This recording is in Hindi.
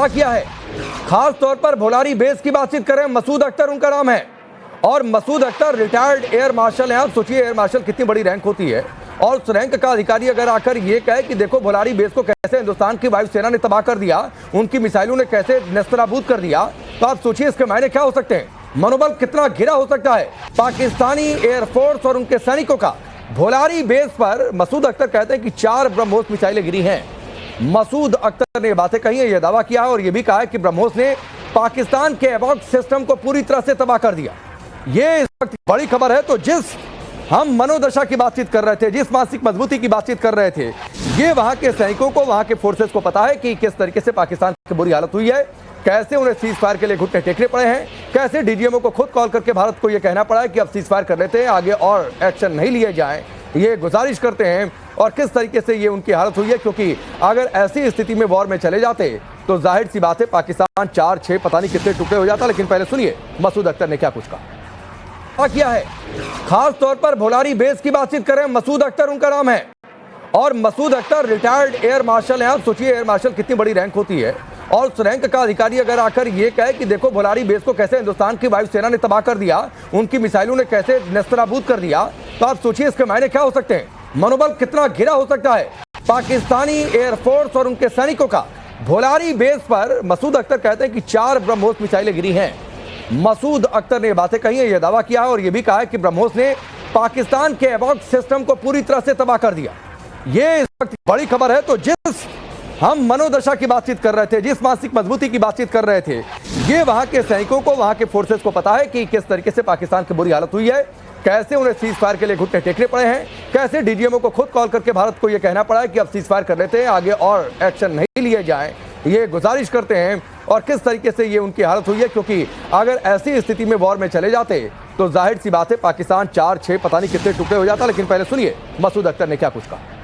किया है। खास तौर पर भोलारी बेस की बातचीत करें, मसूद अख्तर उनका नाम है और Masood Akhtar retired air marshal हैं। आप सोचिए एयर मार्शल कितनी बड़ी रैंक होती है और उस रैंक का अधिकारी अगर आकर ये कहे कि देखो भोलारी बेस को कैसे हिंदुस्तान की वायुसेना ने तबाह कर दिया, उनकी मिसाइलों ने कैसे नेस्तनाबूद कर दिया, तो आप सोचिए इसके मायने क्या हो सकते हैं, मनोबल कितना गिरा हो सकता है पाकिस्तानी एयरफोर्स और उनके सैनिकों का। भोलारी बेस पर मसूद अख्तर कहते हैं कि 4 ब्रह्मोस मिसाइलें गिरी हैं। मसूद अख्तर ने बातें कही है, यह दावा किया है और यह भी कहा है कि ब्रह्मोस ने पाकिस्तान के एवॉक सिस्टम को पूरी तरह से तबाह कर दिया। ये इस वक्त बड़ी खबर है। तो जिस हम मनोदशा की बातचीत कर रहे थे, जिस मानसिक मजबूती की बातचीत कर रहे थे, ये वहां के सैनिकों को, वहां के फोर्सेस को पता है कि किस तरीके से पाकिस्तान की बुरी हालत हुई है, कैसे उन्हें सीज फायर के लिए घुटने टेकने पड़े हैं, कैसे डीजीएमओ को खुद कॉल करके भारत को यह कहना पड़ा है कि अब सीज फायर कर लेते हैं, आगे और एक्शन नहीं लिए जाएं, ये गुजारिश करते हैं, और किस तरीके से ये उनकी हालत हुई है। क्योंकि अगर ऐसी स्थिति में वॉर में चले जाते तो जाहिर सी बात है पाकिस्तान 4-6 पता नहीं कितने टुकड़े हो जाता। लेकिन पहले सुनिए मसूद अख्तर ने क्या कुछ कहा किया है। खास तौर पर भोलारी बेस की बातचीत करें, मसूद अख्तर उनका नाम है और Masood Akhtar retired air marshal हैं। आप सोचिए एयर मार्शल कितनी बड़ी रैंक होती है और उस रैंक का अधिकारी अगर आकर ये कहे कि देखो भोलारी बेस को कैसे हिंदुस्तान की वायुसेना ने तबाह कर दिया, उनकी मिसाइलों ने कैसे नेस्तनाबूद कर दिया, तो आप सोचिए इसके मायने क्या हो सकते हैं, मनोबल कितना गिरा हो सकता है पाकिस्तानी एयरफोर्स और उनके सैनिकों का। भोलारी बेस पर मसूद अख्तर कहते हैं कि 4 ब्रह्मोस मिसाइलें गिरी हैं। मसूद अख्तर ने बातें कही है, यह दावा किया है और यह भी कहा है कि ब्रह्मोस ने पाकिस्तान के एवॉक सिस्टम को पूरी तरह से तबाह कर दिया। ये इस वक्त बड़ी खबर है। तो जिस हम मनोदशा की बातचीत कर रहे थे, जिस मानसिक मजबूती की बातचीत कर रहे थे, ये वहां के सैनिकों को, वहां के फोर्सेस को पता है कि किस तरीके से पाकिस्तान की बुरी हालत हुई है, कैसे उन्हें सीज फायर के लिए घुटने टेकने पड़े हैं, कैसे डीजीएमओ को खुद कॉल करके भारत को यह कहना पड़ा है कि अब सीज फायर कर लेते हैं, आगे और एक्शन नहीं लिए जाएं, ये गुजारिश करते हैं, और किस तरीके से ये उनकी हालत हुई है। क्योंकि अगर ऐसी स्थिति में वॉर में चले जाते तो जाहिर सी बात है पाकिस्तान 4-6 पता नहीं कितने टुकड़े हो जाता। लेकिन पहले सुनिए मसूद अख्तर ने क्या कुछ कहा।